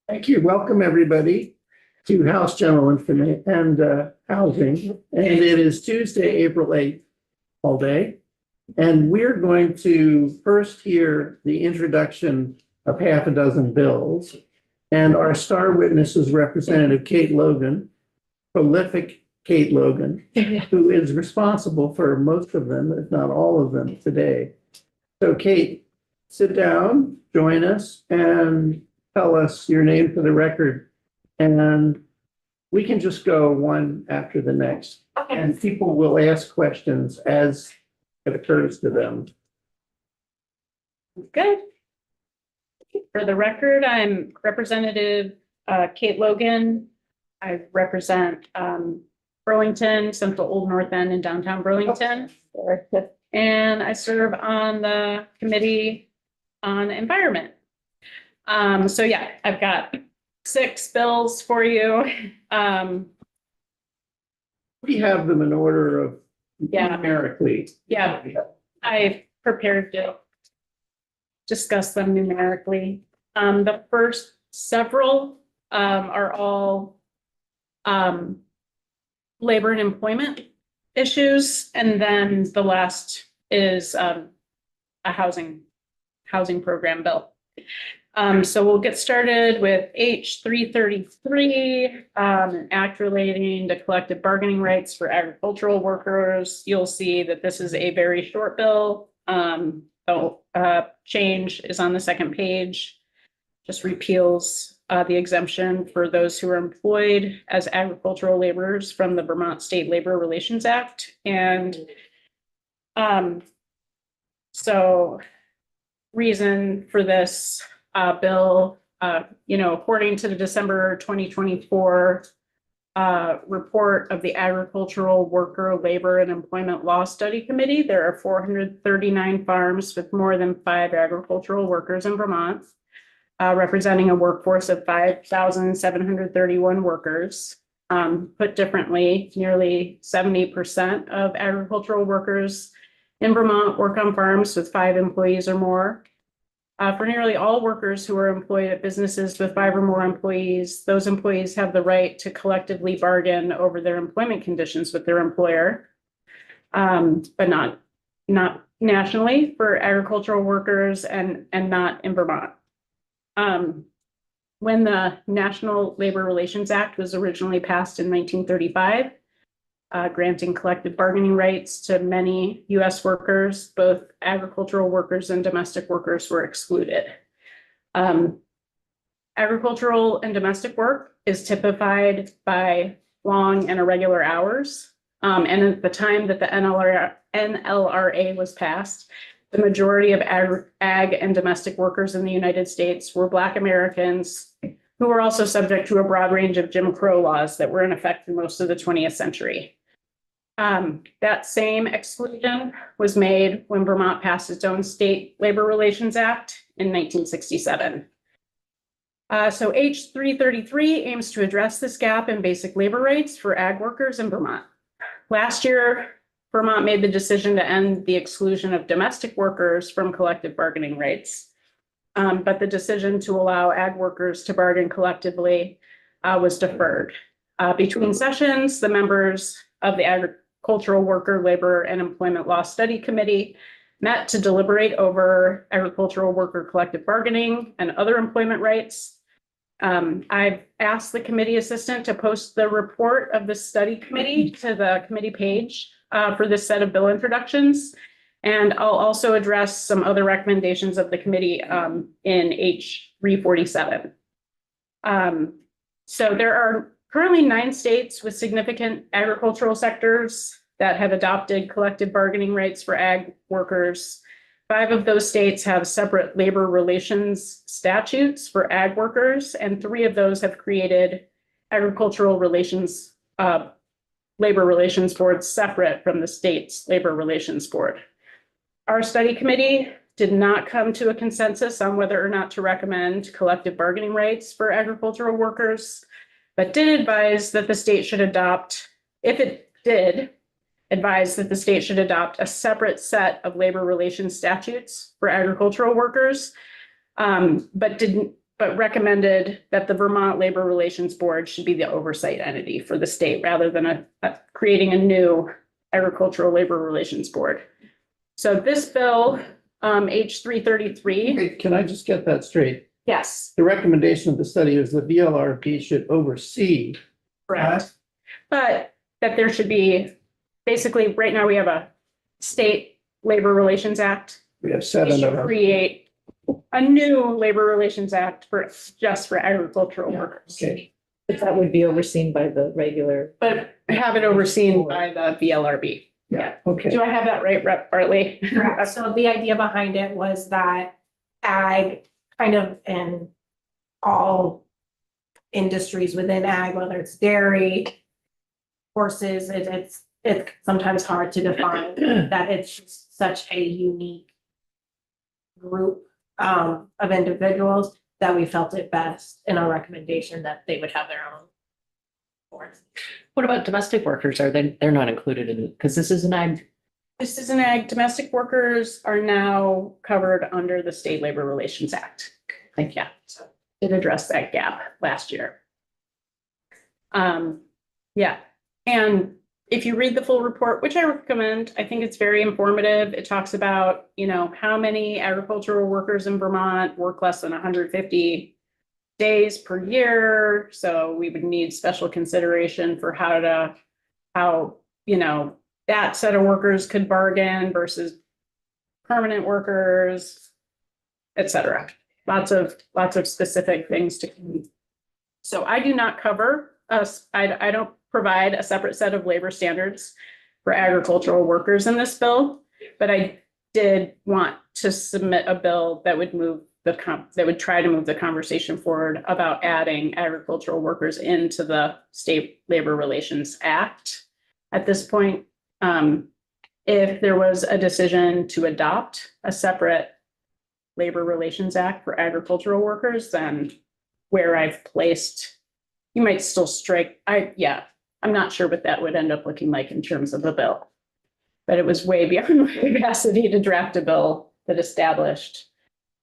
Thank you. Welcome, everybody, to House General Information and Housing. And it is Tuesday, April 8th, all day. And we're going to first hear the introduction of half a dozen bills. And our star witness is Representative Kate Logan, prolific Kate Logan, who is responsible for most of them, if not all of them, today. So, Kate, sit down, join us, and tell us your name for the record, and we can just go one after the next. Okay. And people will ask questions as it occurs to them. Good. For the record, I'm Representative Kate Logan. I represent Burlington, Central Old North End, and downtown Burlington. And I serve on the Committee on Environment. So yeah, I've got 6 bills for you. We have them in order of Yeah. numerically. Yeah, I prepared to discuss them numerically. The first several are all labor and employment issues, and then the last is a housing program bill. So we'll get started with H 333, an act relating to collective bargaining rights for agricultural workers. You'll see that this is a very short bill. Change is on the second page, just repeals the exemption for those who are employed as agricultural laborers from the Vermont State Labor Relations Act. And so reason for this bill, according to the December 2024 report of the Agricultural Worker Labor and Employment Law Study Committee, there are 439 farms with more than 5 agricultural workers in Vermont, representing a workforce of 5,731 workers. Put differently, nearly 70% of agricultural workers in Vermont work on farms with 5 employees or more. For nearly all workers who are employed at businesses with 5 or more employees, those employees have the right to collectively bargain over their employment conditions with their employer, but not nationally for agricultural workers and not in Vermont. When the National Labor Relations Act was originally passed in 1935, granting collective bargaining rights to many U.S. workers, both agricultural workers and domestic workers were excluded. Agricultural and domestic work is typified by long and irregular hours. And at the time that the NLRA was passed, the majority of ag and domestic workers in the United States were Black Americans who were also subject to a broad range of Jim Crow laws that were in effect for most of the 20th century. That same exclusion was made when Vermont passed its own State Labor Relations Act in 1967. So H 333 aims to address this gap in basic labor rights for ag workers in Vermont. Last year, Vermont made the decision to end the exclusion of domestic workers from collective bargaining rights. But the decision to allow ag workers to bargain collectively was deferred. Between sessions, the members of the Agricultural Worker Labor and Employment Law Study Committee met to deliberate over agricultural worker collective bargaining and other employment rights. I've asked the committee assistant to post the report of the study committee to the committee page for this set of bill introductions. And I'll also address some other recommendations of the committee in H 347. So there are currently 9 states with significant agricultural sectors that have adopted collective bargaining rights for ag workers. 5 of those states have separate labor relations statutes for ag workers, and 3 of those have created agricultural relations, labor relations boards separate from the state's labor relations board. Our study committee did not come to a consensus on whether or not to recommend collective bargaining rights for agricultural workers, but did advise that the state should adopt, if it did, advised that the state should adopt a separate set of labor relations statutes for agricultural workers, but didn't but recommended that the Vermont Labor Relations Board should be the oversight entity for the state rather than creating a new agricultural labor relations board. So this bill, H 333, Okay, can I just get that straight? yes, The recommendation of the study is the VLRB should oversee. correct. But that there should be, basically, right now we have a state labor relations act. We have We 7 of should them. create a new labor relations act for, just for agricultural workers. Okay, But that would be overseen by the regular. But have it overseen by the VLRB. yeah, okay. Do I have that right, Rep. Bartley? Correct. So the idea behind it was that ag kind of in all industries within ag, whether it's dairy, horses, it's sometimes hard to define that it's just such a unique group of individuals that we felt it best in our recommendation that they would have their own boards. What about domestic workers? They're not included in, because this is an ag. This is an ag, domestic workers are now covered under the State Labor Relations Act. Like, yeah, so it addressed that gap last year. Yeah, and if you read the full report, which I recommend, I think it's very informative. It talks about, you know, how many agricultural workers in Vermont work less than 150 days per year. So we would need special consideration for how, you know, that set of workers could bargain versus permanent workers, et cetera. Lots of specific things to. So I do not cover us. I don't provide a separate set of labor standards for agricultural workers in this bill, but I did want to submit a bill that would that would try to move the conversation forward about adding agricultural workers into the State Labor Relations Act. At this point, if there was a decision to adopt a separate Labor Relations Act for agricultural workers, then where I've placed, you might still strike, I'm not sure what that would end up looking like in terms of a bill. But it was way beyond my capacity to draft a bill that established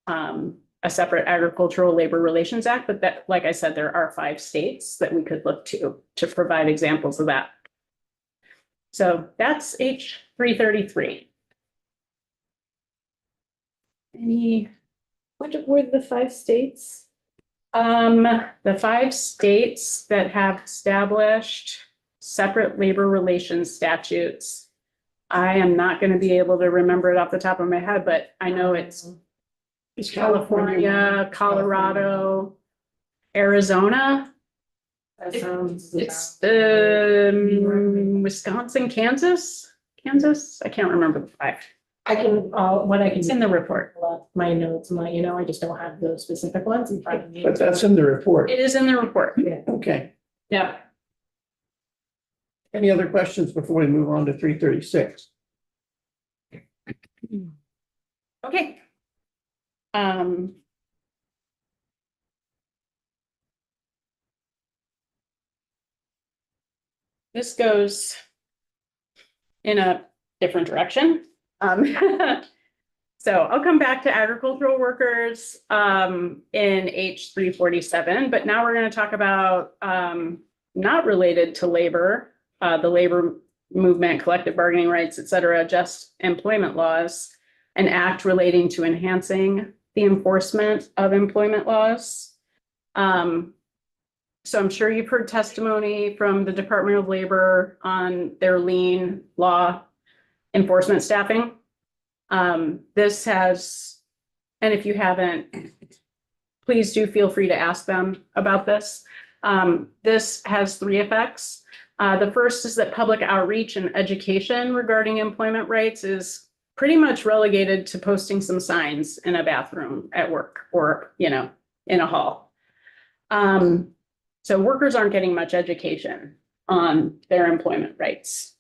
a separate Agricultural Labor Relations Act, but that, like I said, there are 5 states that we could look to provide examples of that. So that's H 333. What were the 5 states? The 5 states that have established separate labor relations statutes. I am not going to be able to remember it off the top of my head, but I know it's California, Colorado, Arizona. It's Wisconsin, Kansas. I can't remember the 5. I can, what I can. It's in the report. My notes, I just don't have those specific ones in front of me. But that's in the report. It is in the report. Okay. Yeah. Any other questions before we move on to 336? Okay. This goes in a different direction. So I'll come back to agricultural workers in H 347, but now we're going to talk about not related to labor, the labor movement, collective bargaining rights, et cetera, just employment laws, an act relating to enhancing the enforcement of employment laws. So I'm sure you've heard testimony from the Department of Labor on their lien law enforcement staffing. This has, and if you haven't, please do feel free to ask them about this. This has 3 effects. The first is that public outreach and education regarding employment rights is pretty much relegated to posting some signs in a bathroom at work or, you know, in a hall. So workers aren't getting much education on their employment rights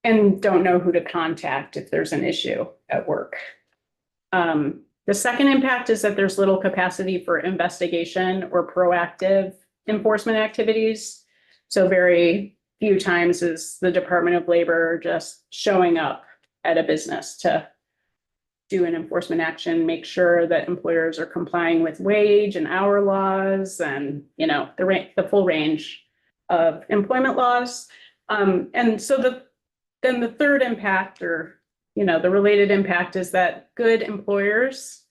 and don't know who to contact if there's an issue at work. The second impact is that there's little capacity for investigation or proactive enforcement activities. So very few times is the Department of Labor just showing up at a business to do an enforcement action, make sure that employers are complying with wage and hour laws and, the full range of employment laws. And so then the third impact, or, the related impact, is that good employers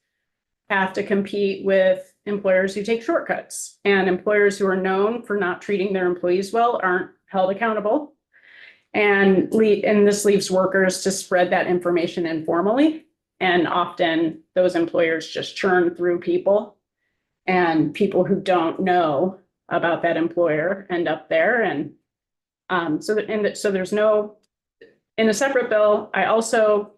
have to compete with employers who take shortcuts, and employers who are known for not treating their employees well aren't held accountable. And this leaves workers to spread that information informally. And often those employers just churn through people, and people who don't know about that employer end up there. And so there's no, in a separate bill, I also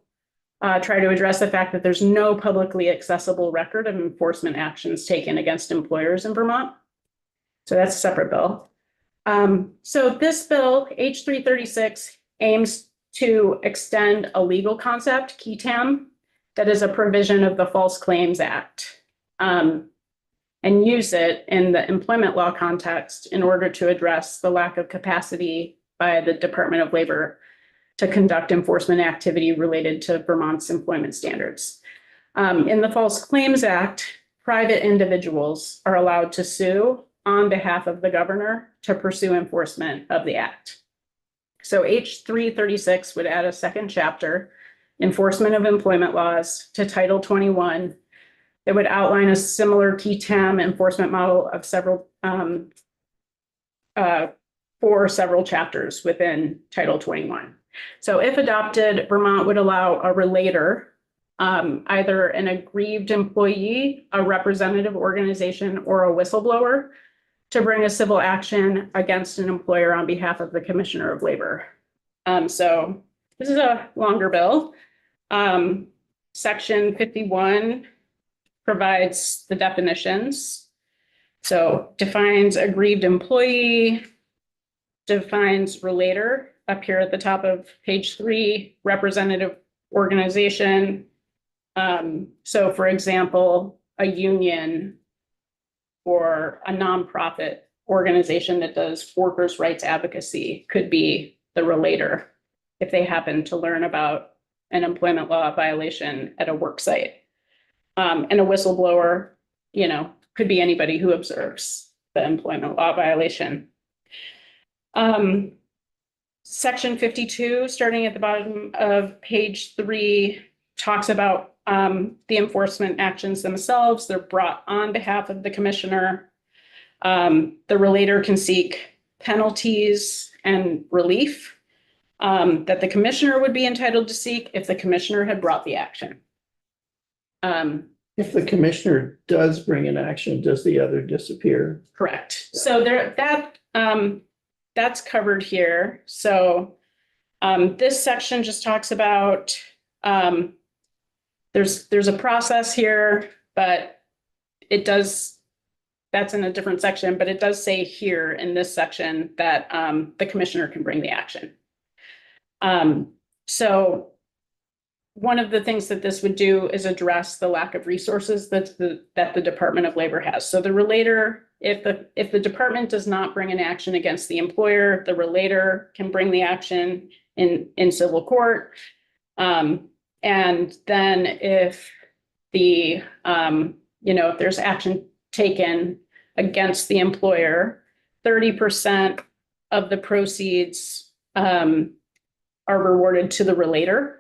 try to address the fact that there's no publicly accessible record of enforcement actions taken against employers in Vermont. So that's a separate bill. So this bill, H336, aims to extend a legal concept, qui tam, that is a provision of the False Claims Act, and use it in the employment law context in order to address the lack of capacity by the Department of Labor to conduct enforcement activity related to Vermont's employment standards. In the False Claims Act, private individuals are allowed to sue on behalf of the governor to pursue enforcement of the act. So H336 would add a second chapter, Enforcement of Employment Laws, to Title 21. It would outline a similar qui tam enforcement model of for several chapters within Title 21. So if adopted, Vermont would allow a relator, either an aggrieved employee, a representative organization, or a whistleblower, to bring a civil action against an employer on behalf of the Commissioner of Labor. So this is a longer bill. Section 51 provides the definitions. So defines aggrieved employee, defines relator up here at the top of page 3, representative organization. So for example, a union or a nonprofit organization that does workers' rights advocacy could be the relator if they happen to learn about an employment law violation at a work site. And a whistleblower, could be anybody who observes the employment law violation. Section 52, starting at the bottom of page 3, talks about the enforcement actions themselves. They're brought on behalf of the commissioner. The relator can seek penalties and relief that the commissioner would be entitled to seek if the commissioner had brought the action. If the commissioner does bring an action, does the other disappear? Correct. So that's covered here. So this section just talks about there's a process here, but that's in a different section, but it does say here in this section that the commissioner can bring the action. So one of the things that this would do is address the lack of resources that the Department of Labor has. So the relator, if the department does not bring an action against the employer, the relator can bring the action in civil court. And then if if there's action taken against the employer, 30% of the proceeds are rewarded to the relator.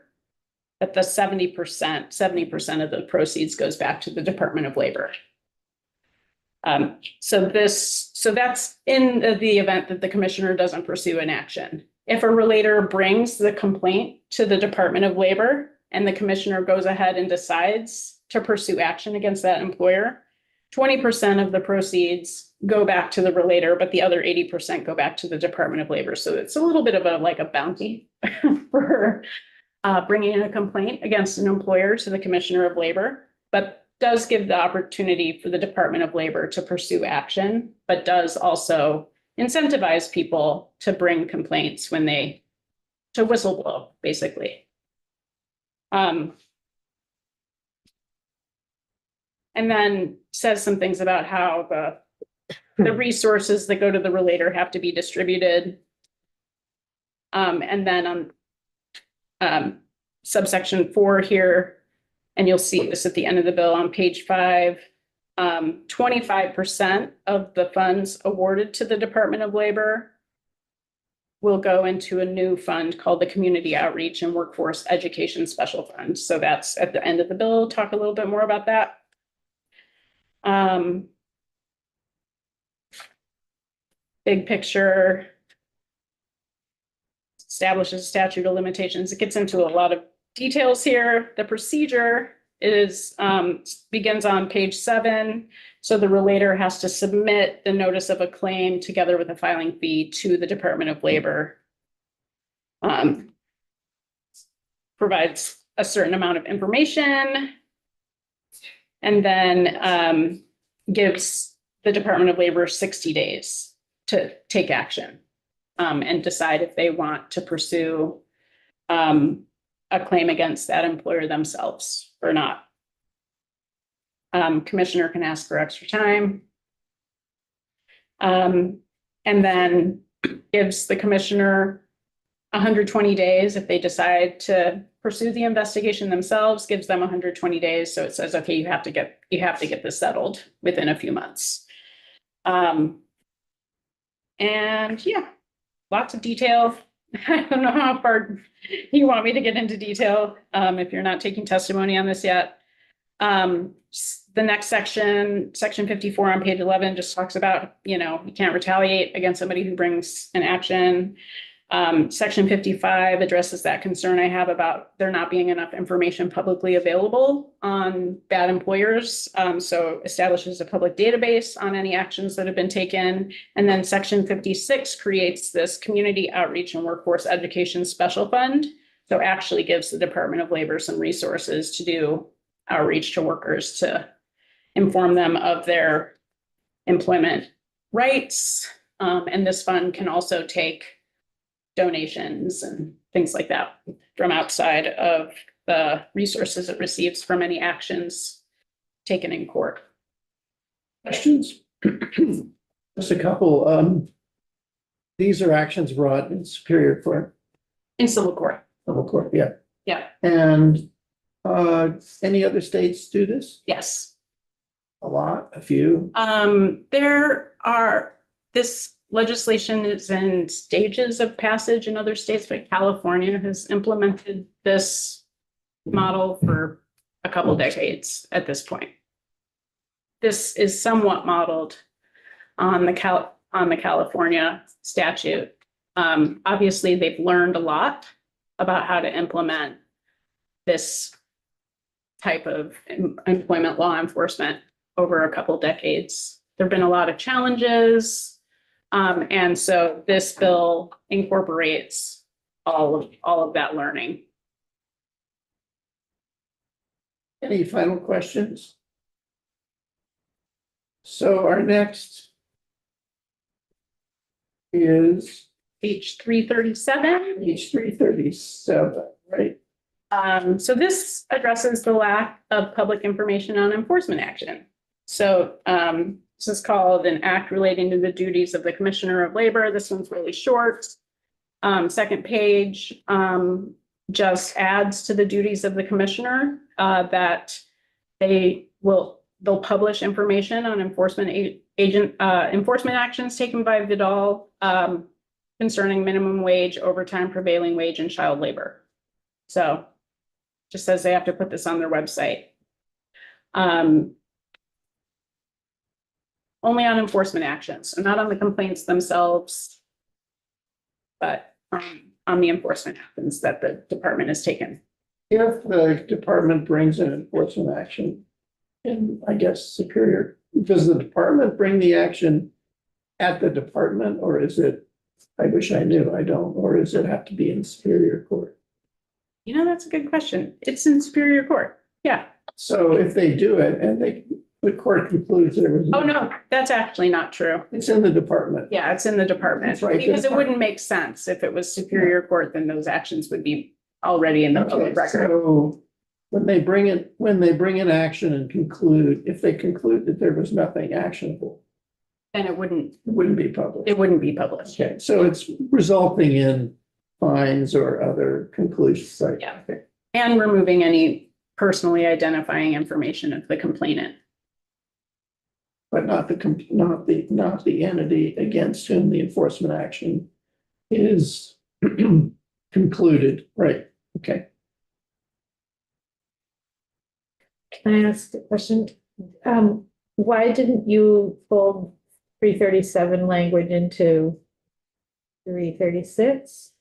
But the 70% of the proceeds goes back to the Department of Labor. So that's in the event that the commissioner doesn't pursue an action. If a relator brings the complaint to the Department of Labor and the commissioner goes ahead and decides to pursue action against that employer, 20% of the proceeds go back to the relator, but the other 80% go back to the Department of Labor. So it's a little bit of a bounty for bringing in a complaint against an employer to the Commissioner of Labor, but does give the opportunity for the Department of Labor to pursue action, but does also incentivize people to bring complaints to whistleblow, basically. And then says some things about how the resources that go to the relator have to be distributed. And then on subsection 4 here, and you'll see this at the end of the bill on page 5. 25% of the funds awarded to the Department of Labor will go into a new fund called the Community Outreach and Workforce Education Special Fund. So that's at the end of the bill. Talk a little bit more about that. Big picture establishes a statute of limitations. It gets into a lot of details here. The procedure is begins on page 7. So the relator has to submit the notice of a claim together with a filing fee to the Department of Labor. Provides a certain amount of information and then gives the Department of Labor 60 days to take action and decide if they want to pursue a claim against that employer themselves or not. Commissioner can ask for extra time. And then gives the commissioner 120 days if they decide to pursue the investigation themselves, gives them 120 days. So it says, okay, you have to get this settled within a few months. And yeah, lots of detail. I don't know how far you want me to get into detail if you're not taking testimony on this yet. The next section, section 54 on page 11, just talks about, you can't retaliate against somebody who brings an action. Section 55 addresses that concern I have about there not being enough information publicly available on bad employers. So establishes a public database on any actions that have been taken. And then section 56 creates this Community Outreach and Workforce Education Special Fund. So actually gives the Department of Labor some resources to do outreach to workers to inform them of their employment rights. And this fund can also take donations and things like that from outside of the resources it receives from any actions taken in court. Questions? Just a couple. These are actions brought in Superior Court, In civil court. civil court, yeah. Yeah. And any other states do this? Yes. A lot, a few? This legislation is in stages of passage in other states, but California has implemented this model for a couple decades at this point. This is somewhat modeled on the California statute. Obviously, they've learned a lot about how to implement this type of employment law enforcement over a couple decades. There've been a lot of challenges. And so this bill incorporates all of that learning. Any final questions? So our next is Page 337. page 337, right? So this addresses the lack of public information on enforcement action. So this is called an act relating to the duties of the Commissioner of Labor. This one's really short. Second page just adds to the duties of the commissioner that they'll publish information on enforcement actions taken by Vidal concerning minimum wage, overtime, prevailing wage, and child labor. So just says they have to put this on their website. Only on enforcement actions, and not on the complaints themselves, but on the enforcement actions that the department has taken. If the department brings an enforcement action in, I guess, Superior, does the department bring the action at the department, or is it, I wish I knew, I don't, or does it have to be in Superior Court? That's a good question. It's in Superior Court. Yeah. So if they do it and the court concludes there was. Oh, no, that's actually not true. It's in the department. Yeah, it's in the department. That's right. Because it wouldn't make sense if it was Superior Court, then those actions would be already in the Okay, public record. so when they bring in action and conclude, if they conclude that there was nothing actionable, And it wouldn't be public. be published. Okay, so it's resulting in fines or other conclusions, right? Yeah. And removing any personally identifying information of the complainant. But not the entity against whom the enforcement action is concluded, right? Okay. Can I ask a question? Why didn't you fold 337 language into 336?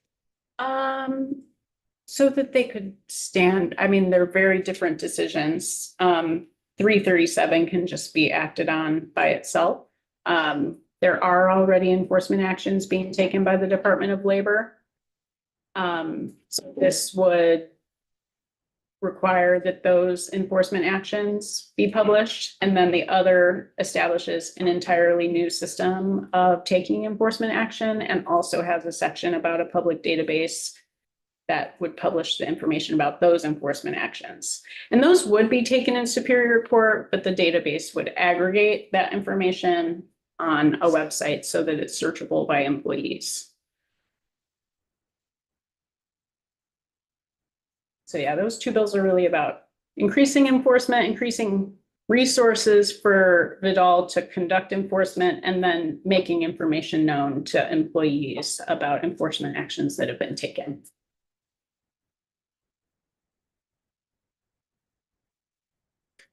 So that they could stand, I mean, they're very different decisions. 337 can just be acted on by itself. There are already enforcement actions being taken by the Department of Labor. So this would require that those enforcement actions be published, and then the other establishes an entirely new system of taking enforcement action, and also has a section about a public database that would publish the information about those enforcement actions. And those would be taken in Superior Court, but the database would aggregate that information on a website so that it's searchable by employees. So yeah, those two bills are really about increasing enforcement, increasing resources for Vidal to conduct enforcement, and then making information known to employees about enforcement actions that have been taken.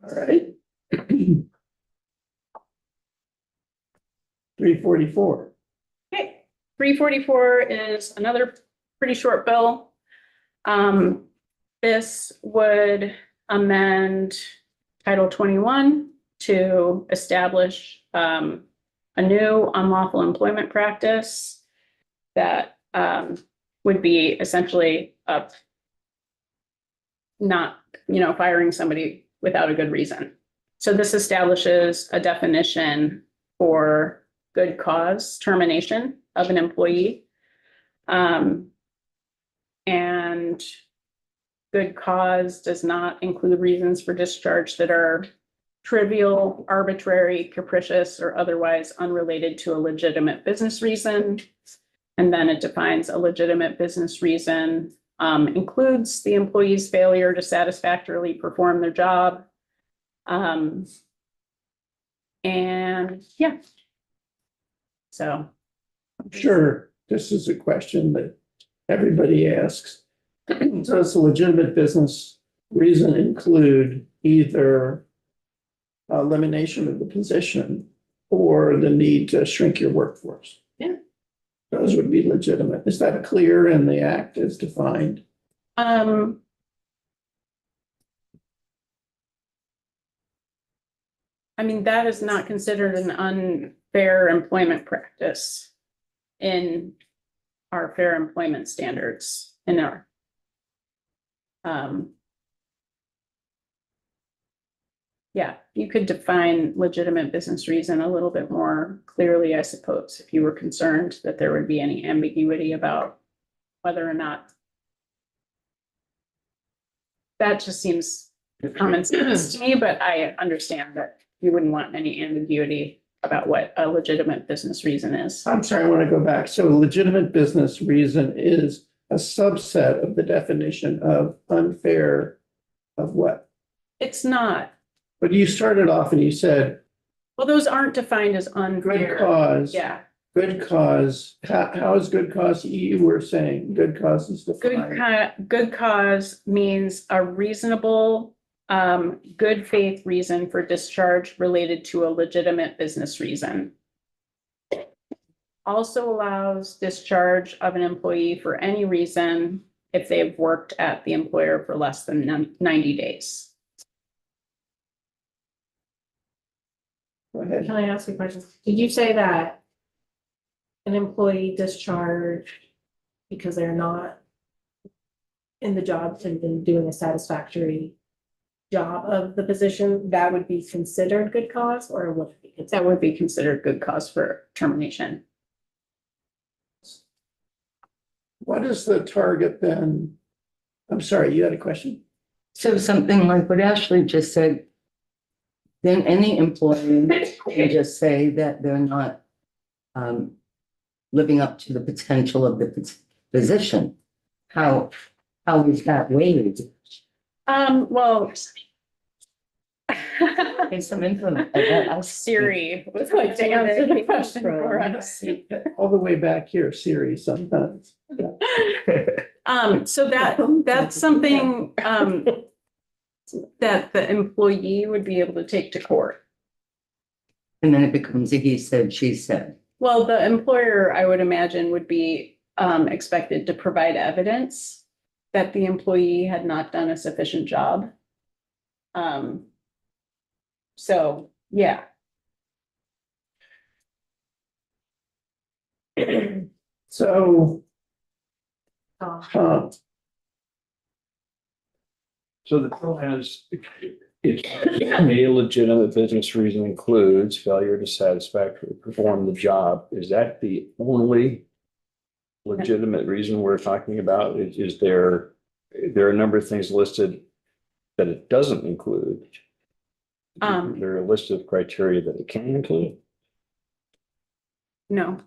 All right. 344. Okay, 344 is another pretty short bill. This would amend Title 21 to establish a new unlawful employment practice that would be essentially not, firing somebody without a good reason. So this establishes a definition for good cause termination of an employee. And good cause does not include reasons for discharge that are trivial, arbitrary, capricious, or otherwise unrelated to a legitimate business reason. And then it defines a legitimate business reason includes the employee's failure to satisfactorily perform their job. And yeah. So. Sure, this is a question that everybody asks. Does a legitimate business reason include either elimination of the position or the need to shrink your workforce? Yeah. Those would be legitimate. Is that clear in the act as defined? I mean, that is not considered an unfair employment practice in our fair employment standards in our yeah, you could define legitimate business reason a little bit more clearly, I suppose, if you were concerned that there would be any ambiguity about whether or not. That just seems common sense to me, but I understand that you wouldn't want any ambiguity about what a legitimate business reason is. I'm sorry, I want to go back. So legitimate business reason is a subset of the definition of unfair of what? It's not. But you started off and you said, Well, those aren't defined as unfair. good cause. Yeah, Good cause. How is good cause? You were saying good cause is defined. good cause means a reasonable, good faith reason for discharge related to a legitimate business reason. Also allows discharge of an employee for any reason if they've worked at the employer for less than 90 days. Go ahead. Can I ask you a question? Did you say that an employee discharged because they're not in the job and been doing a satisfactory job of the position, that would be considered good cause, or would it be considered? That would be considered good cause for termination. What is the target then? I'm sorry, you had a question? So something like what Ashley just said, then any employee can just say that they're not living up to the potential of the position. How is that weighed? Well. Okay, some info. I- Siri would like to answer the question for us. All the way back here, Siri sometimes. So that's something, that the employee would be able to take to court. And then it becomes a he said, she said. Well, the employer, I would imagine, would be, expected to provide evidence that the employee had not done a sufficient job. So, yeah. So, So the bill has, it's a legitimate business reason includes failure to satisfactorily perform the job. Is that the only legitimate reason we're talking about? Is there are a number of things listed that it doesn't include? There are a list of criteria that it can include. No,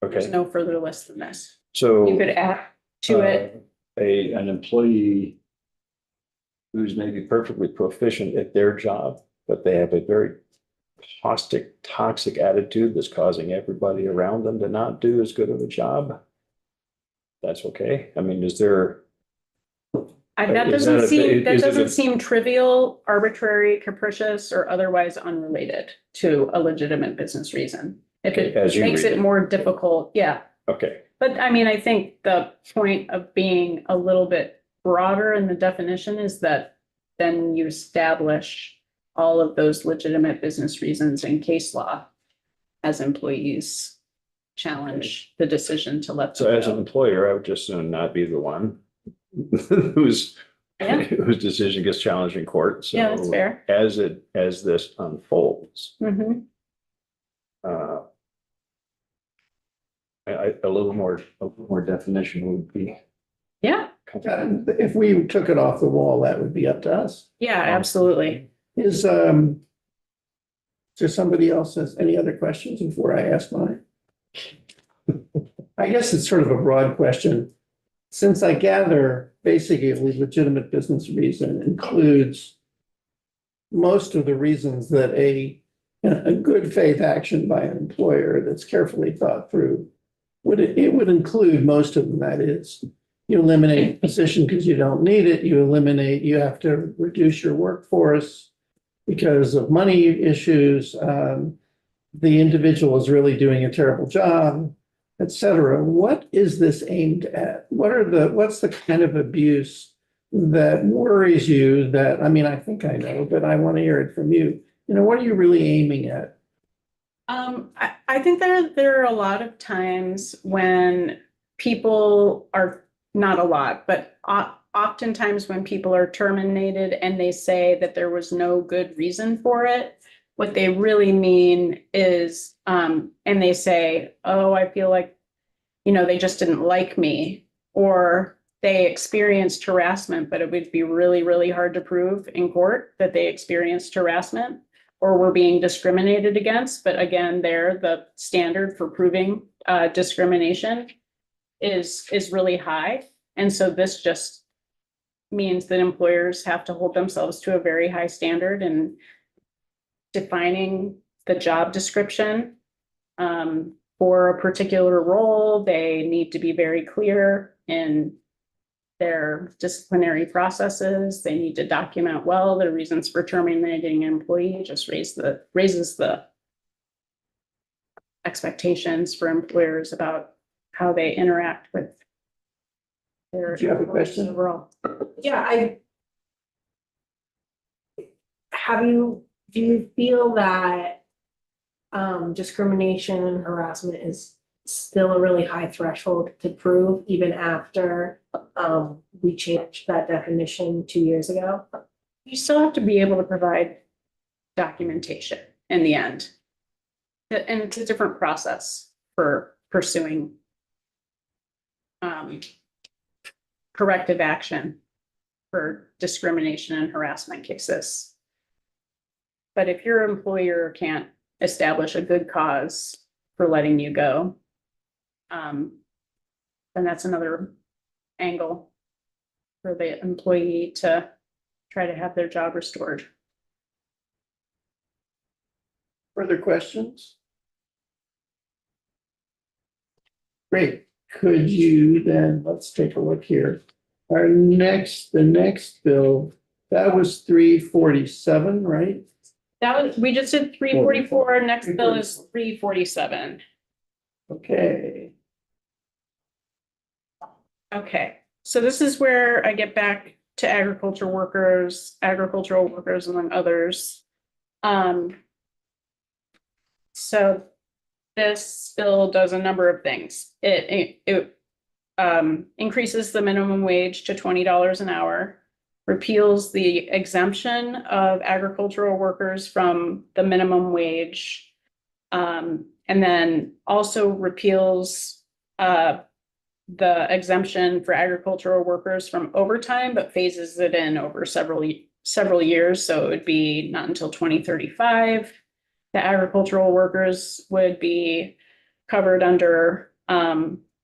there's Okay, no further list than this. so. You could add to it. An employee who's maybe perfectly proficient at their job, but they have a very caustic, toxic attitude that's causing everybody around them to not do as good of a job. That's okay. I mean, is there, That Is doesn't that a- seem, that is it a- doesn't seem trivial, arbitrary, capricious, or otherwise unrelated to a legitimate business reason. If it As you makes read it it. more difficult, yeah. okay, But I mean, I think the point of being a little bit broader in the definition is that then you establish all of those legitimate business reasons in case law as employees challenge the decision to let so them as an go. employer, I would just soon not be the one whose Yeah. whose decision gets challenged in court. So Yeah, that's fair. as this unfolds, Mhm. uh, a little more definition would be. Yeah, if we took it off the wall, that would be up to us. yeah, absolutely. Is there somebody else has any other questions before I ask mine? I guess it's sort of a broad question. Since I gather basically a legitimate business reason includes most of the reasons that a good faith action by an employer that's carefully thought through it would include most of them. That is, you eliminate a position because you don't need it. You have to reduce your workforce because of money issues. The individual is really doing a terrible job, et cetera. What is this aimed at? What's the kind of abuse that worries you that, I mean, I think I know, but I want to hear it from you. You know, what are you really aiming at? I think there are a lot of times when people are, not a lot, but oftentimes when people are terminated and they say that there was no good reason for it, what they really mean is, and they say, oh, I feel like, they just didn't like me, or they experienced harassment, but it would be really, really hard to prove in court that they experienced harassment or were being discriminated against. But again, the standard for proving discrimination is really high. And so this just means that employers have to hold themselves to a very high standard in defining the job description. For a particular role, they need to be very clear in their disciplinary processes. They need to document well their reasons for terminating an employee, just raises the expectations for employers about how they interact with their. Do you have a question? Overall. Yeah, do you feel that discrimination and harassment is still a really high threshold to prove even after we changed that definition 2 years ago? You still have to be able to provide documentation in the end. And it's a different process for pursuing corrective action for discrimination and harassment cases. But if your employer can't establish a good cause for letting you go, then that's another angle for the employee to try to have their job restored. Further questions? Great. Could you then, let's take a look here. The next bill, that was 347, right? That was, we just did 344. Next bill is 347. Okay. Okay, so this is where I get back to agricultural workers among others. So this bill does a number of things. It increases the minimum wage to $20 an hour, repeals the exemption of agricultural workers from the minimum wage, and then also repeals the exemption for agricultural workers from overtime, but phases it in over several years. So it would be not until 2035. The agricultural workers would be covered under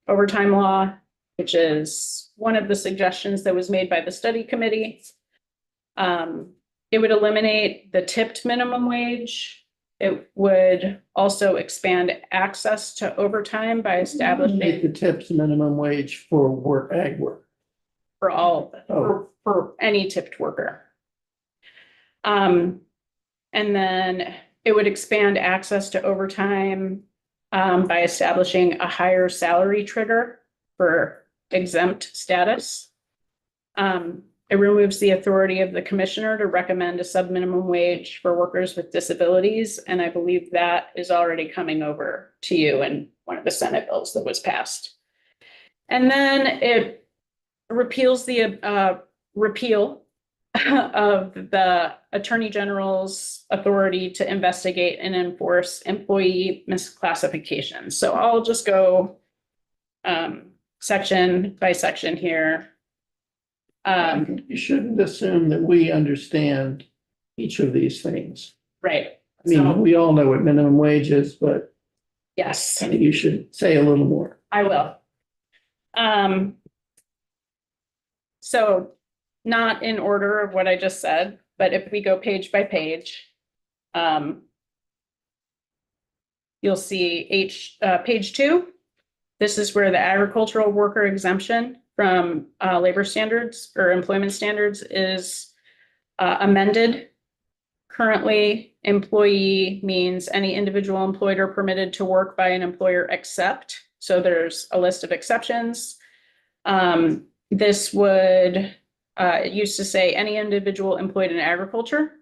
overtime law, which is one of the suggestions that was made by the study committee. It would eliminate the tipped minimum wage. It would also expand access to overtime by Make establishing the tips minimum wage for ag work. for all, Oh. for any tipped worker. And then it would expand access to overtime by establishing a higher salary trigger for exempt status. It removes the authority of the commissioner to recommend a sub-minimum wage for workers with disabilities, and I believe that is already coming over to you in one of the Senate bills that was passed. And then it repeals the repeal of the Attorney General's authority to investigate and enforce employee misclassifications. So I'll just go section by section here. You shouldn't assume that we understand each of these things. Right. I mean, we all know what minimum wage is, but Yes, you should say a little more. I will. So not in order of what I just said, but if we go page by page, you'll see page 2. This is where the agricultural worker exemption from labor standards or employment standards is amended. Currently, employee means any individual employed or permitted to work by an employer except. So there's a list of exceptions. This would, it used to say any individual employed in agriculture.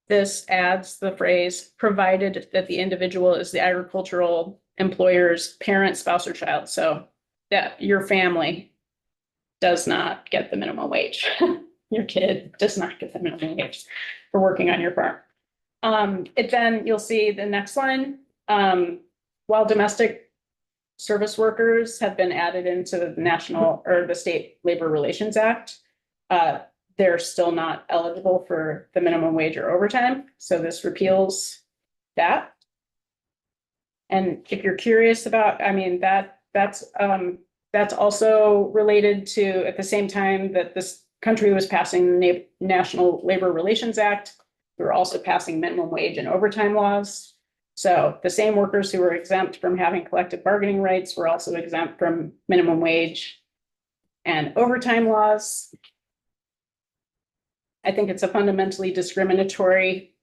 This adds the phrase, provided that the individual is the agricultural employer's parent, spouse, or child. So that your family does not get the minimum wage. Your kid does not get the minimum wage for working on your farm. Then you'll see the next line. While domestic service workers have been added into the national or the state labor relations act, they're still not eligible for the minimum wage or overtime. So this repeals that. And if you're curious about, I mean, that's also related to at the same time that this country was passing the National Labor Relations Act, we were also passing minimum wage and overtime laws. So the same workers who were exempt from having collective bargaining rights were also exempt from minimum wage and overtime laws. I think it's a fundamentally discriminatory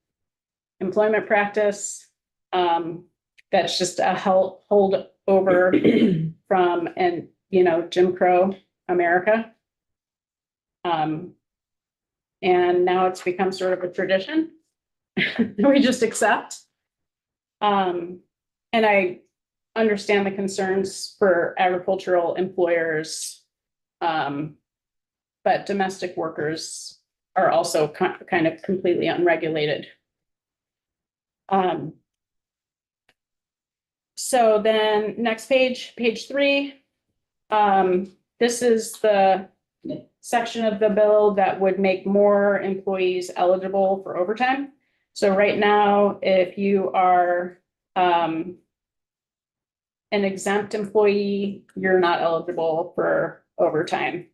employment practice. That's just a hold over from Jim Crow America. And now it's become sort of a tradition. We just accept. And I understand the concerns for agricultural employers. But domestic workers are also kind of completely unregulated. So then next page, page 3. This is the section of the bill that would make more employees eligible for overtime. So right now, if you are an exempt employee, you're not eligible for overtime.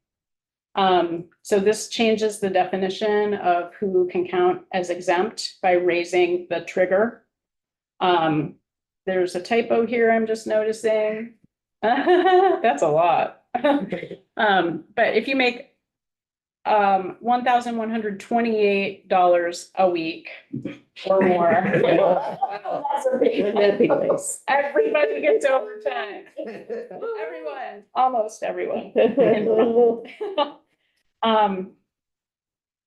So this changes the definition of who can count as exempt by raising the trigger. There's a typo here I'm just noticing. That's a lot. But if you make $1,128 a week or more. Wouldn't that be nice? Everybody gets overtime. Everyone, almost everyone.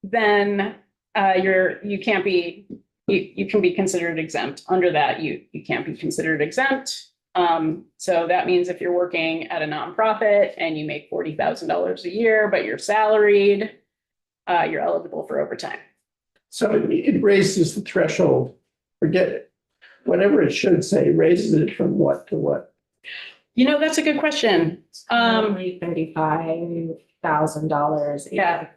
Then you can't be, you can be considered exempt. Under that, you can't be considered exempt. So that means if you're working at a nonprofit and you make $40,000 a year, but you're salaried, you're eligible for overtime. So it raises the threshold, forget it. Whatever it should say, raises it from what to what? You know, that's a good question. $35,000. Yeah.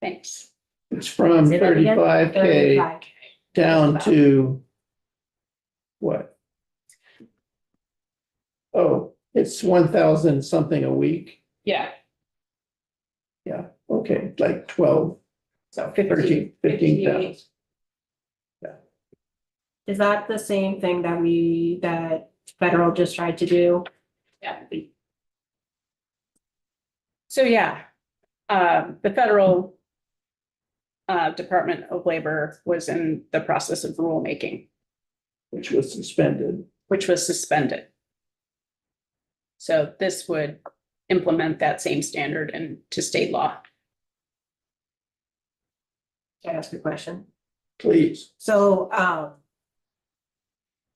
Thanks. It's from Say that again? 35K 35K. down to what? Oh, it's 1,000 something a week. Yeah, Yeah, okay, like 12, so 13, 15,000. Is that the same thing that federal just tried to do? Yeah. So yeah, the federal Department of Labor was in the process of rulemaking, Which was suspended. which was suspended. So this would implement that same standard into state law. Can I ask a question? Please. So,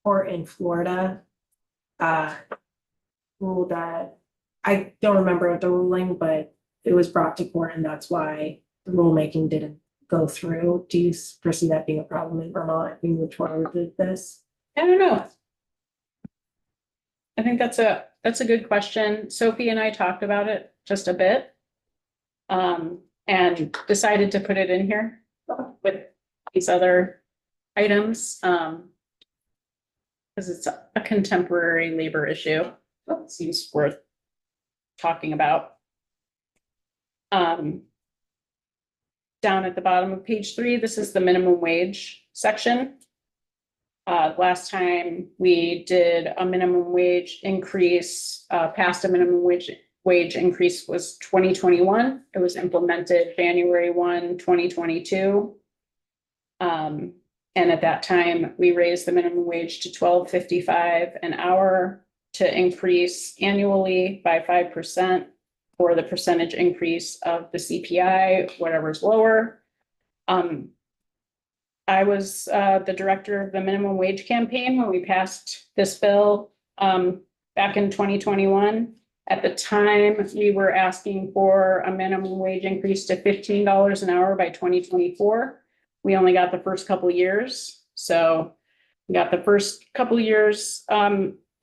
court in Florida, ruled that, I don't remember the ruling, but it was brought to court and that's why the rulemaking didn't go through. Do you foresee that being a problem in Vermont if we move forward with this? I don't know. I think that's a good question. Sophie and I talked about it just a bit. And decided to put it in here with these other items. Because it's a contemporary labor issue. Seems worth talking about. Down at the bottom of page 3, this is the minimum wage section. Last time we did a minimum wage increase, passed a minimum wage increase was 2021. It was implemented January 1, 2022. And at that time, we raised the minimum wage to $12.55 an hour to increase annually by 5% for the percentage increase of the CPI, whatever's lower. I was the director of the minimum wage campaign when we passed this bill back in 2021. At the time, we were asking for a minimum wage increase to $15 an hour by 2024. We only got the first couple of years. So we got the first couple of years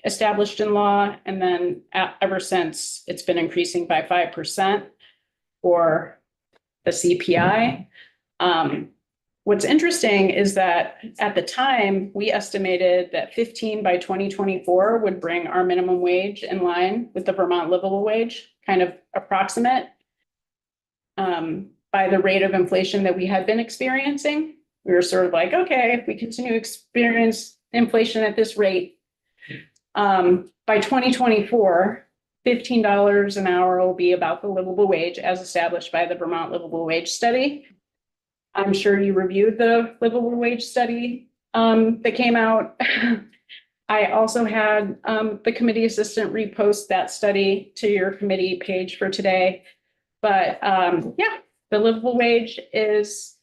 established in law, and then ever since it's been increasing by 5% for the CPI. What's interesting is that at the time, we estimated that 15 by 2024 would bring our minimum wage in line with the Vermont livable wage, kind of approximate by the rate of inflation that we had been experiencing. We were sort of like, okay, if we continue to experience inflation at this rate, by 2024, $15 an hour will be about the livable wage as established by the Vermont Livable Wage Study. I'm sure you reviewed the livable wage study that came out. I also had the committee assistant repost that study to your committee page for today. But yeah, the livable wage is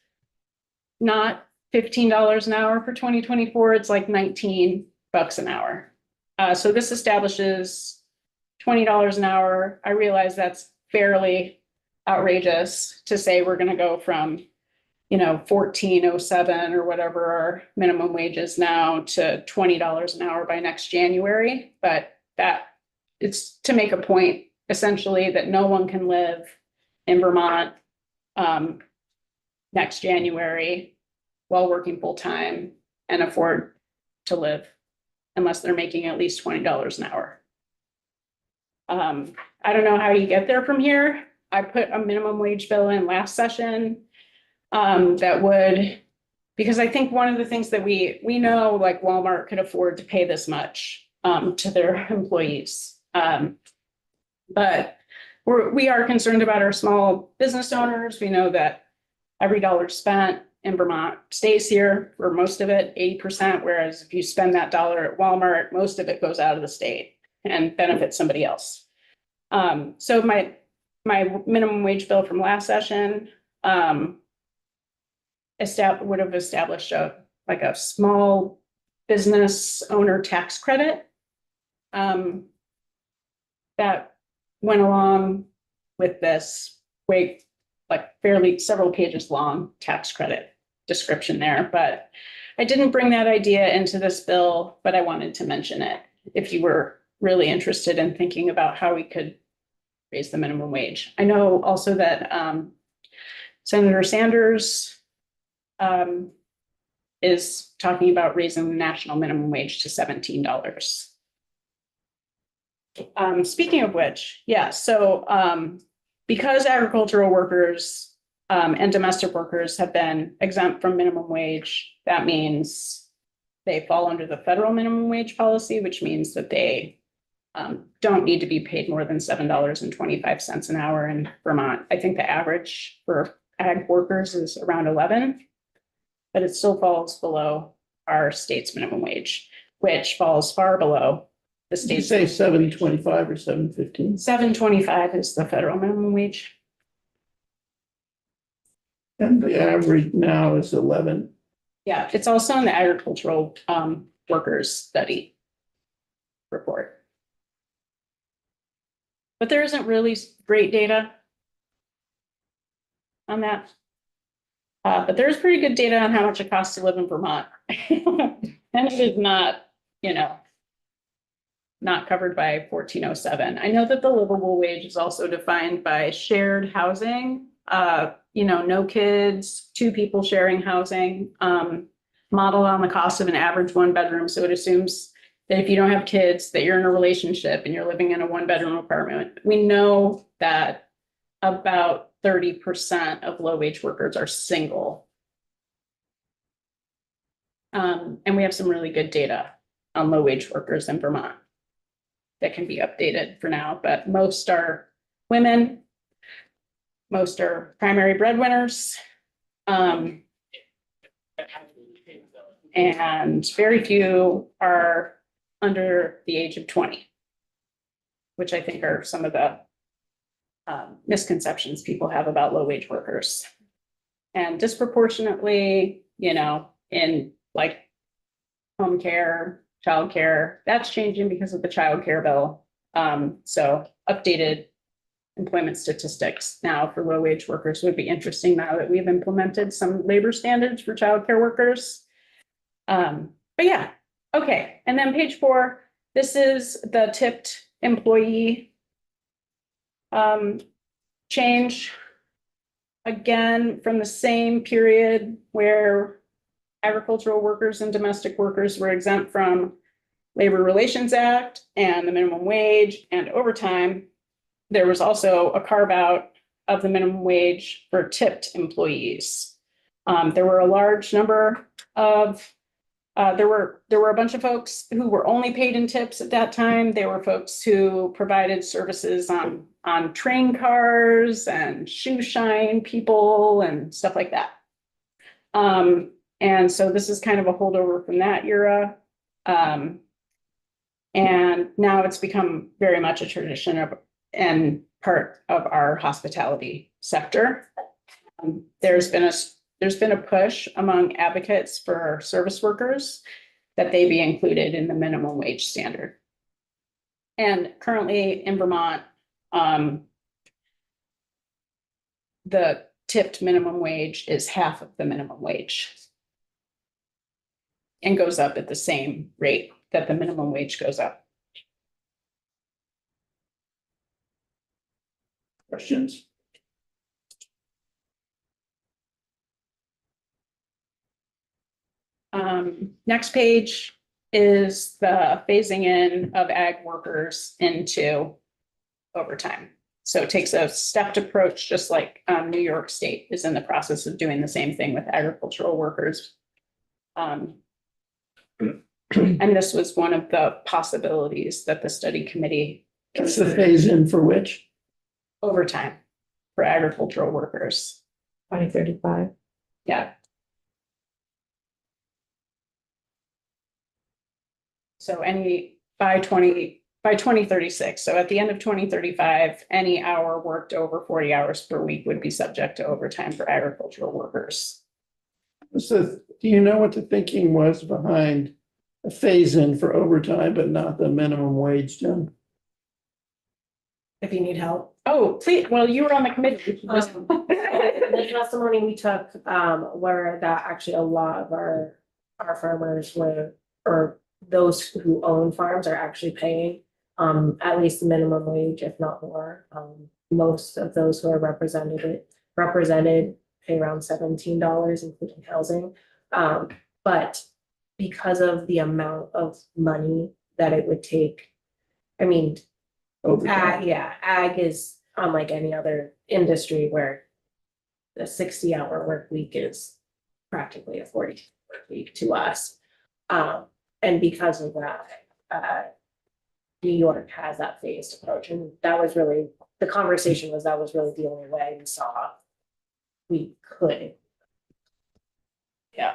not $15 an hour for 2024. It's like $19 an hour. So this establishes $20 an hour. I realize that's fairly outrageous to say we're going to go from, $14.07 or whatever our minimum wage is now to $20 an hour by next January. But that it's to make a point essentially that no one can live in Vermont next January while working full time and afford to live unless they're making at least $20 an hour. I don't know how you get there from here. I put a minimum wage bill in last session. That would, because I think one of the things that we know, like Walmart could afford to pay this much, to their employees. But we are concerned about our small business owners. We know that every dollar spent in Vermont stays here for most of it, 80%, whereas if you spend that dollar at Walmart, most of it goes out of the state and benefits somebody else. So my minimum wage bill from last session, would have established like a small business owner tax credit. That went along with this fairly several pages long tax credit description there, but I didn't bring that idea into this bill, but I wanted to mention it if you were really interested in thinking about how we could raise the minimum wage. I know also that Senator Sanders is talking about raising the national minimum wage to $17. Speaking of which, yeah, so because agricultural workers and domestic workers have been exempt from minimum wage, that means they fall under the federal minimum wage policy, which means that they don't need to be paid more than $7.25 an hour in Vermont. I think the average for ag workers is around 11, but it still falls below our state's minimum wage, which falls far below the Did you state's. say 7.25 or 7.15? $7.25 is the federal minimum wage. And the average now is 11. Yeah, it's also in the agricultural workers study report. But there isn't really great data on that. But there's pretty good data on how much it costs to live in Vermont. And it is not, not covered by 1407. I know that the livable wage is also defined by shared housing, no kids, 2 people sharing housing, modeled on the cost of an average 1-bedroom. So it assumes that if you don't have kids, that you're in a relationship and you're living in a 1-bedroom apartment. We know that about 30% of low-wage workers are single. And we have some really good data on low-wage workers in Vermont that can be updated for now, but most are women, most are primary breadwinners, and very few are under the age of 20, which I think are some of the misconceptions people have about low-wage workers. And disproportionately, in like home care, childcare, that's changing because of the child care bill. So updated employment statistics now for low-wage workers would be interesting now that we've implemented some labor standards for childcare workers. But yeah, okay. And then page 4, this is the tipped employee change. Again, from the same period where agricultural workers and domestic workers were exempt from Labor Relations Act and the minimum wage and overtime, there was also a carve out of the minimum wage for tipped employees. There were a large number of there were a bunch of folks who were only paid in tips at that time. There were folks who provided services on train cars and shoe shine people and stuff like that. And so this is kind of a holdover from that era. And now it's become very much a tradition and part of our hospitality sector. There's been a push among advocates for service workers that they be included in the minimum wage standard. And currently in Vermont, the tipped minimum wage is half of the minimum wage and goes up at the same rate that the minimum wage goes up. Questions? Next page is the phasing in of ag workers into overtime. So it takes a stepped approach, just like New York State is in the process of doing the same thing with agricultural workers. And this was one of the possibilities that the study committee That's the phase in for which? overtime for agricultural workers. 2035. Yeah. So by 2036, so at the end of 2035, any hour worked over 40 hours per week would be subject to overtime for agricultural workers. So do you know what the thinking was behind a phase in for overtime, but not the minimum wage, Jen? If you need help. Oh, please, well, you were on the committee. The testimony we took, were that actually a lot of our farmers were, or those who own farms are actually paying, at least the minimum wage, if not more. Most of those who are represented pay around $17, including housing. But because of the amount of money that it would take, I mean, Overtime. ag is unlike any other industry where the 60-hour work week is practically a 40 work week to us. And because of that, New York has that phased approach, and that was really, the conversation was that was really the only way we saw we could. Yeah.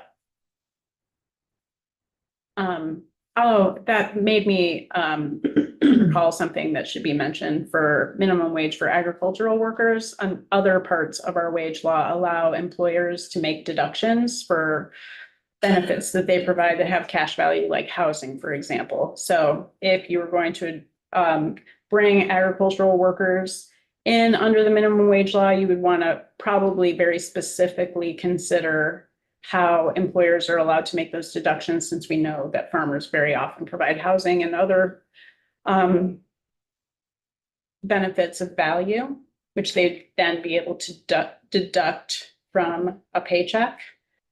Oh, that made me recall something that should be mentioned for minimum wage for agricultural workers. And other parts of our wage law allow employers to make deductions for benefits that they provide that have cash value, like housing, for example. So if you were going to bring agricultural workers in under the minimum wage law, you would want to probably very specifically consider how employers are allowed to make those deductions, since we know that farmers very often provide housing and other benefits of value, which they'd then be able to deduct from a paycheck,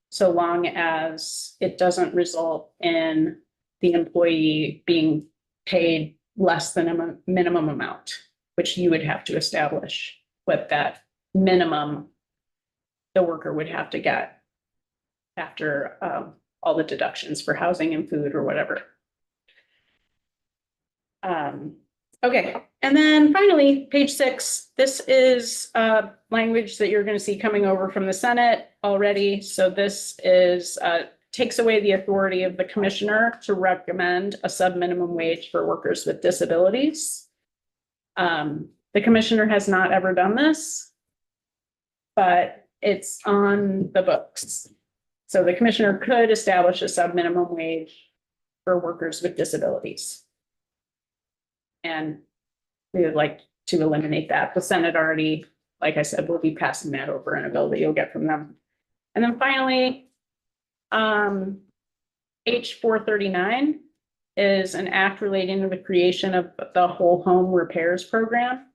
so long as it doesn't result in the employee being paid less than a minimum amount, which you would have to establish what that minimum the worker would have to get after all the deductions for housing and food or whatever. Okay, and then finally, page 6, this is language that you're going to see coming over from the Senate already. So this is takes away the authority of the commissioner to recommend a sub-minimum wage for workers with disabilities. The commissioner has not ever done this, but it's on the books. So the commissioner could establish a sub-minimum wage for workers with disabilities. And we would like to eliminate that. The Senate already, like I said, will be passing that over in a bill that you'll get from them. And then finally, H 439 is an act relating to the creation of the whole home repairs program.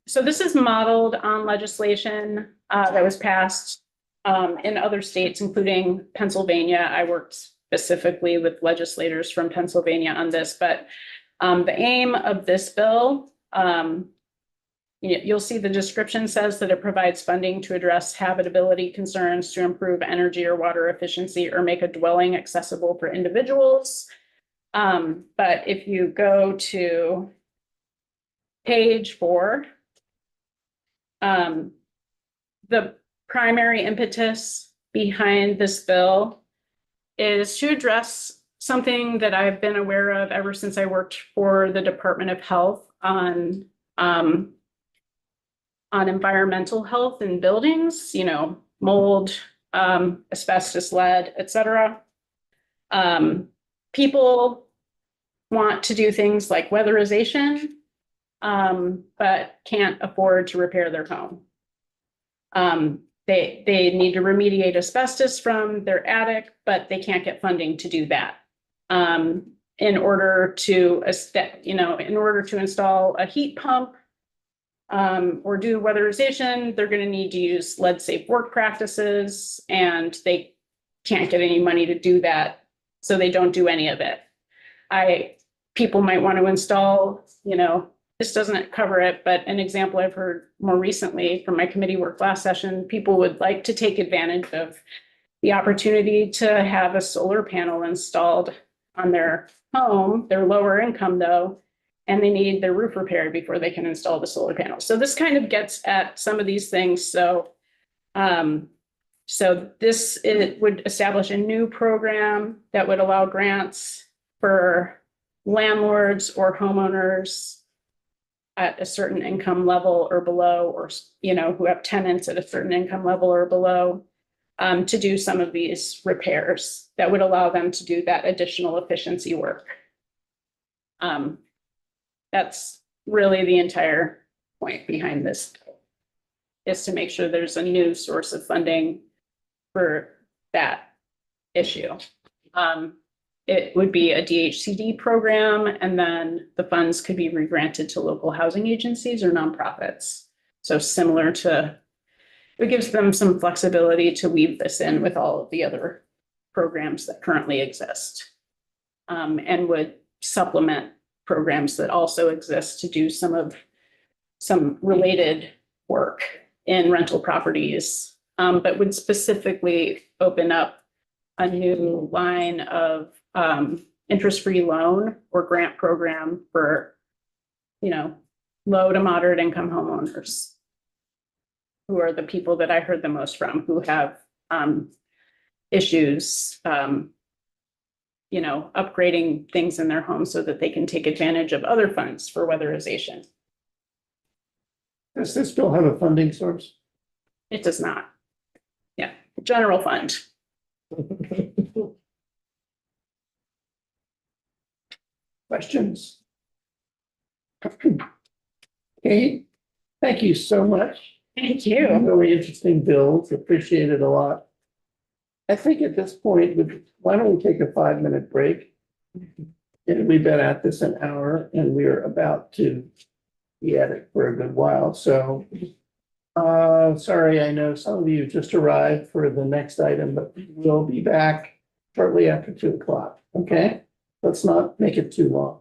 So this is modeled on legislation that was passed in other states, including Pennsylvania. I worked specifically with legislators from Pennsylvania on this, but the aim of this bill, you'll see the description says that it provides funding to address habitability concerns, to improve energy or water efficiency, or make a dwelling accessible for individuals. But if you go to page 4, the primary impetus behind this bill is to address something that I've been aware of ever since I worked for the Department of Health on environmental health in buildings, mold, asbestos, lead, et cetera. People want to do things like weatherization, but can't afford to repair their home. They need to remediate asbestos from their attic, but they can't get funding to do that. In order to install a heat pump or do weatherization, they're going to need to use lead safe work practices, and they can't get any money to do that, so they don't do any of it. People might want to install, this doesn't cover it, but an example I've heard more recently from my committee work last session, people would like to take advantage of the opportunity to have a solar panel installed on their home. They're lower income though, and they need their roof repaired before they can install the solar panel. So this kind of gets at some of these things. So this, it would establish a new program that would allow grants for landlords or homeowners at a certain income level or below, or, you know, who have tenants at a certain income level or below, to do some of these repairs that would allow them to do that additional efficiency work. That's really the entire point behind this, is to make sure there's a new source of funding for that issue. It would be a DHCD program, and then the funds could be regranted to local housing agencies or nonprofits. So similar to, it gives them some flexibility to weave this in with all of the other programs that currently exist. And would supplement programs that also exist to do some related work in rental properties, but would specifically open up a new line of interest-free loan or grant program for, you know, low to moderate income homeowners, who are the people that I heard the most from, who have issues, you know, upgrading things in their homes so that they can take advantage of other funds for weatherization. Does this bill have a funding source? It does not. Yeah, general fund. Questions? Okay, thank you so much. Thank you. Really interesting bills, appreciate it a lot. I think at this point, why don't we take a 5-minute break? And we've been at this an hour and we're about to be at it for a good while, so. Sorry, I know some of you just arrived for the next item, but we'll be back shortly after 2 o'clock, okay? Let's not make it too long.